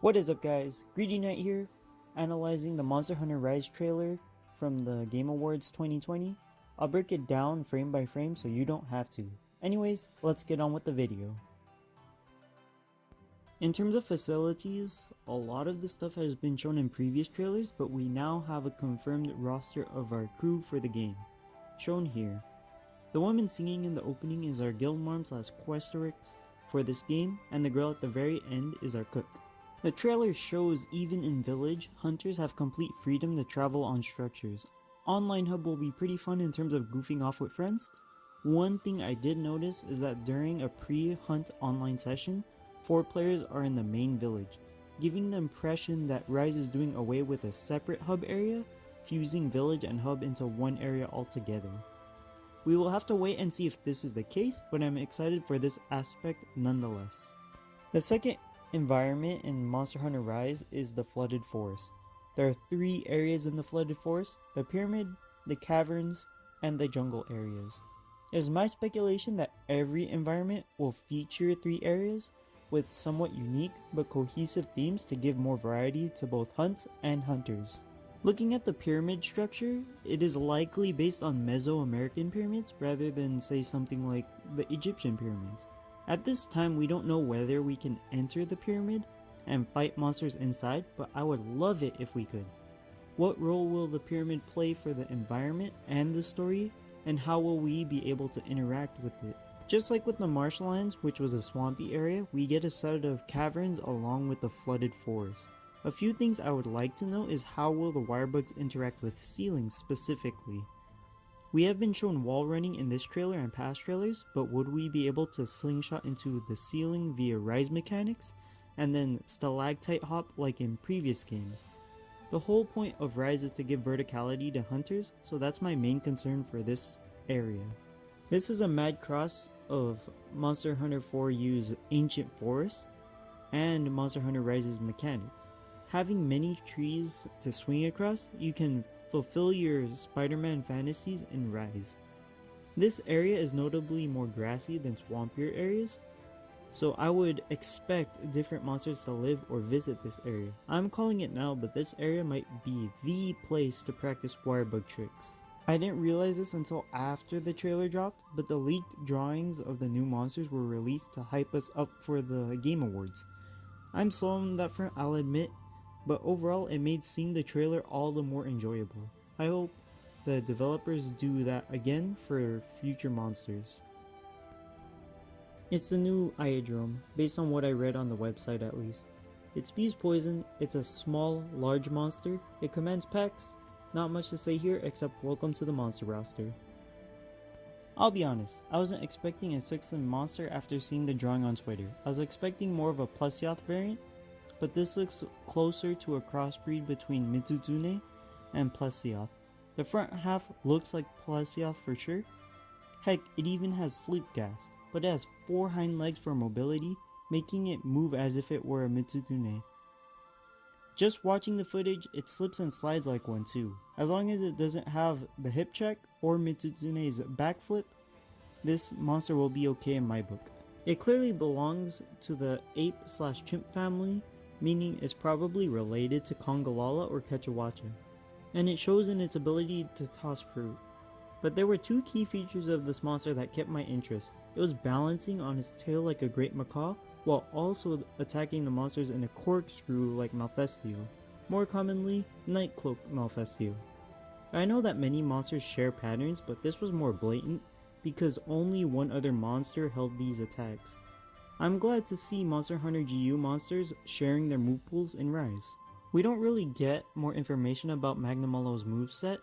What is up, guys? Greedy Knight here, analyzing the Monster Hunter Rise trailer from the Game Awards 2020. I'll break it down frame by frame so you don't have to. Anyways, let's get on with the video. In terms of facilities, a lot of the stuff has been shown in previous trailers, but we now have a confirmed roster of our crew for the game, shown here. The woman singing in the opening is our guildmom / questorix for this game, and the girl at the very end is our cook. The trailer shows even in Village, hunters have complete freedom to travel on structures. Online hub will be pretty fun in terms of goofing off with friends. One thing I did notice is that during a pre-hunt online session, 4 players are in the main village, giving the impression that Rise is doing away with a separate hub area, fusing village and hub into one area altogether. We will have to wait and see if this is the case, but I'm excited for this aspect nonetheless. The second environment in Monster Hunter Rise is the flooded forest. There are 3 areas in the flooded forest: the pyramid, the caverns, and the jungle areas. It is my speculation that every environment will feature 3 areas with somewhat unique but cohesive themes to give more variety to both hunts and hunters. Looking at the pyramid structure, it is likely based on Mesoamerican pyramids rather than say something like the Egyptian pyramids. At this time, we don't know whether we can enter the pyramid and fight monsters inside, but I would love it if we could. What role will the pyramid play for the environment and the story, and how will we be able to interact with it? Just like with the marshlands, which was a swampy area, we get a set of caverns along with the flooded forest. A few things I would like to know is how will the wirebugs interact with ceilings specifically. We have been shown wall running in this trailer and past trailers, but would we be able to slingshot into the ceiling via rise mechanics, and then stalactite hop like in previous games? The whole point of Rise is to give verticality to hunters, so that's my main concern for this area. This is a mad cross of Monster Hunter 4U's Ancient Forest and Monster Hunter Rise's mechanics. Having many trees to swing across, you can fulfill your Spider-Man fantasies in Rise. This area is notably more grassy than swampier areas, so I would expect different monsters to live or visit this area. I'm calling it now, but this area might be the place to practice wirebug tricks. I didn't realize this until after the trailer dropped, but the leaked drawings of the new monsters were released to hype us up for the Game Awards. I'm slow on that front, I'll admit, but overall it made seeing the trailer all the more enjoyable. I hope the developers do that again for future monsters. It's the new Iodrome, based on what I read on the website at least. It spews poison, it's a small, large monster, it commands packs. Not much to say here except welcome to the monster roster. I'll be honest, I wasn't expecting a 6th monster after seeing the drawing on Twitter. I was expecting more of a Plesioth variant, but this looks closer to a crossbreed between Mitsuzune and Plesioth. The front half looks like Plesioth for sure. Heck, it even has sleep gas, but it has 4 hind legs for mobility, making it move as if it were a Mitsuzune. Just watching the footage, it slips and slides like one too. As long as it doesn't have the hip check or Mitsuzune's backflip, this monster will be okay in my book. It clearly belongs to the ape/chimp family, meaning it's probably related to Kongalala or Kechawacha, and it shows in its ability to toss fruit. But there were 2 key features of this monster that kept my interest. It was balancing on its tail like a great macaw, while also attacking the monsters in a corkscrew like Malfestio, more commonly Nightcloak Malfestio. I know that many monsters share patterns, but this was more blatant because only one other monster held these attacks. I'm glad to see Monster Hunter GU monsters sharing their move pools in Rise. We don't really get more information about Magnamalo's moveset.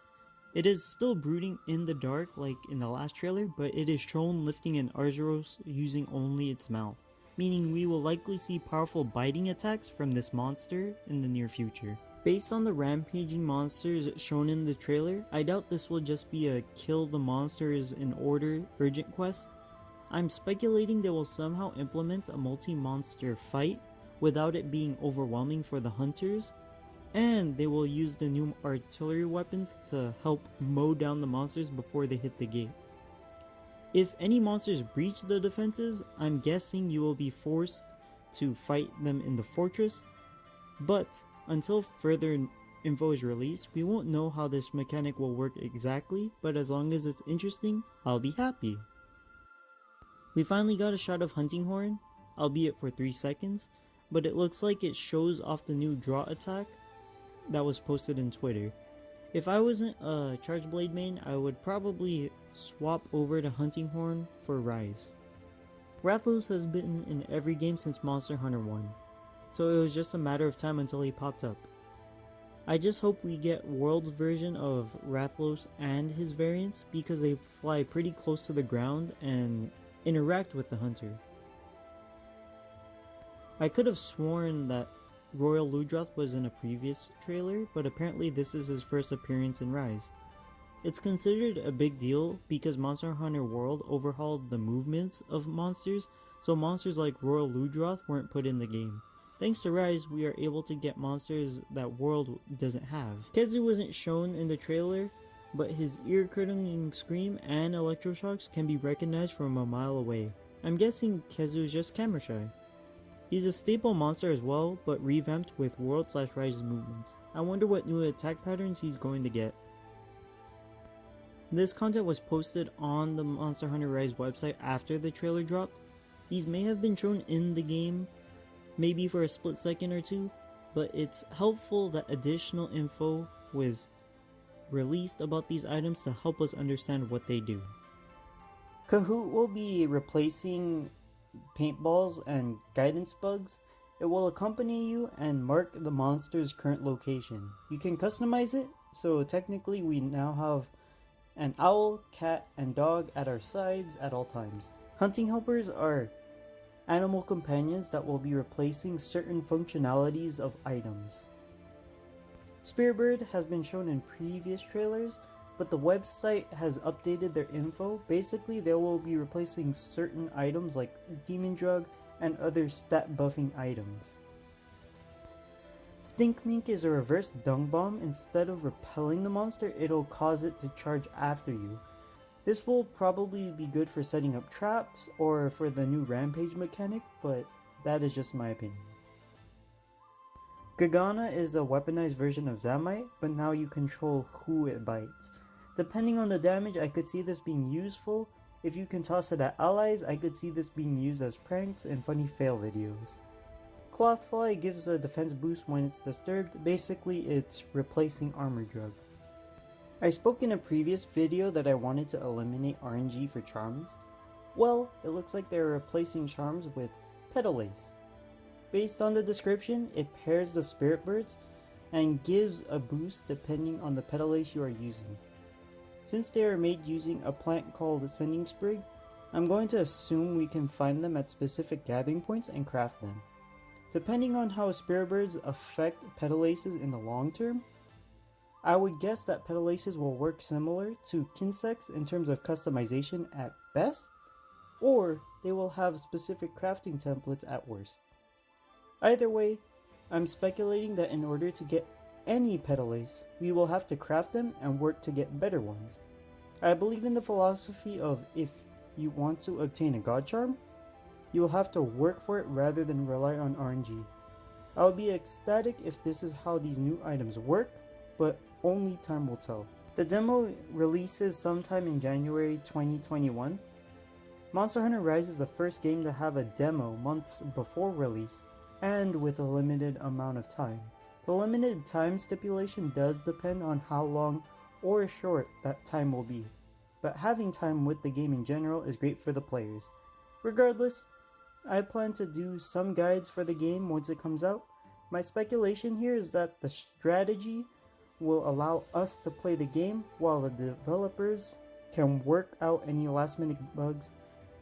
It is still brooding in the dark like in the last trailer, but it is shown lifting an Arzuros using only its mouth, meaning we will likely see powerful biting attacks from this monster in the near future. Based on the rampaging monsters shown in the trailer, I doubt this will just be a kill the monsters in order urgent quest. I'm speculating they will somehow implement a multi-monster fight without it being overwhelming for the hunters, and they will use the new artillery weapons to help mow down the monsters before they hit the gate. If any monsters breach the defenses, I'm guessing you will be forced to fight them in the fortress, But until further info is released, we won't know how this mechanic will work exactly, but as long as it's interesting, I'll be happy. We finally got a shot of Hunting Horn, albeit for 3 seconds, but it looks like it shows off the new draw attack that was posted in Twitter. If I wasn't a Charge Blade main, I would probably swap over to Hunting Horn for Rise. Rathalos has been in every game since Monster Hunter 1, so it was just a matter of time until he popped up. I just hope we get World's version of Rathalos and his variants because they fly pretty close to the ground and interact with the hunter. I could have sworn that Royal Ludroth was in a previous trailer, but apparently this is his first appearance in Rise. It's considered a big deal because Monster Hunter World overhauled the movements of monsters, so monsters like Royal Ludroth weren't put in the game. Thanks to Rise, we are able to get monsters that World doesn't have. Kezu wasn't shown in the trailer, but his ear-curdling scream and electroshocks can be recognized from a mile away. I'm guessing Kezu is just camera shy. He's a staple monster as well, but revamped with World/Rise movements. I wonder what new attack patterns he's going to get. This content was posted on the Monster Hunter Rise website after the trailer dropped. These may have been shown in the game, maybe for a split second or two, but it's helpful that additional info was released about these items to help us understand what they do. Kahoot will be replacing paintballs and guidance bugs. It will accompany you and mark the monster's current location. You can customize it, so technically we now have an owl, cat, and dog at our sides at all times. Hunting helpers are animal companions that will be replacing certain functionalities of items. Spearbird has been shown in previous trailers, but the website has updated their info. Basically, they will be replacing certain items like Demon Drug and other stat buffing items. Stink Mink is a reverse dung bomb. Instead of repelling the monster, it'll cause it to charge after you. This will probably be good for setting up traps or for the new rampage mechanic, but that is just my opinion. Gagana is a weaponized version of Zamite, but now you control who it bites. Depending on the damage, I could see this being useful. If you can toss it at allies, I could see this being used as pranks and funny fail videos. Clothfly gives a defense boost when it's disturbed. Basically, it's replacing Armor Drug. I spoke in a previous video that I wanted to eliminate RNG for charms. Well, it looks like they're replacing charms with Petal Ace. Based on the description, it pairs the Spirit Birds and gives a boost depending on the Petal Ace you are using. Since they are made using a plant called Sending Sprig, I'm going to assume we can find them at specific gathering points and craft them. Depending on how Spirit Birds affect Petal Aces in the long term, I would guess that Petal Aces will work similar to Kinsects in terms of customization at best, or they will have specific crafting templates at worst. Either way, I'm speculating that in order to get any Petal Ace, we will have to craft them and work to get better ones. I believe in the philosophy of if you want to obtain a God Charm, you will have to work for it rather than rely on RNG. I'll be ecstatic if this is how these new items work, but only time will tell. The demo releases sometime in January 2021. Monster Hunter Rise is the first game to have a demo months before release, and with a limited amount of time. The limited time stipulation does depend on how long or short that time will be, but having time with the game in general is great for the players. Regardless, I plan to do some guides for the game once it comes out. My speculation here is that the strategy will allow us to play the game while the developers can work out any last minute bugs,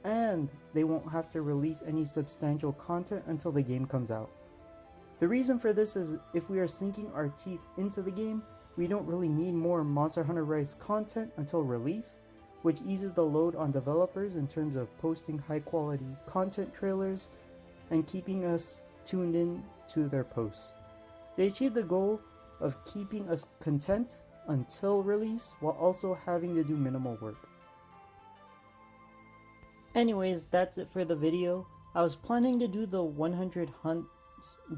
and they won't have to release any substantial content until the game comes out. The reason for this is if we are sinking our teeth into the game, we don't really need more Monster Hunter Rise content until release, which eases the load on developers in terms of posting high quality content trailers and keeping us tuned in to their posts. They achieved the goal of keeping us content until release while also having to do minimal work. Anyways, that's it for the video. I was planning to do the 100 hunt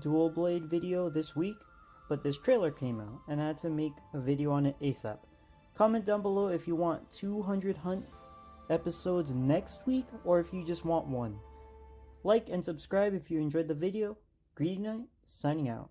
dual blade video this week, but this trailer came out and I had to make a video on it ASAP. Comment down below if you want 200 hunt episodes next week or if you just want one. Like and subscribe if you enjoyed the video. Greedy Knight, signing out.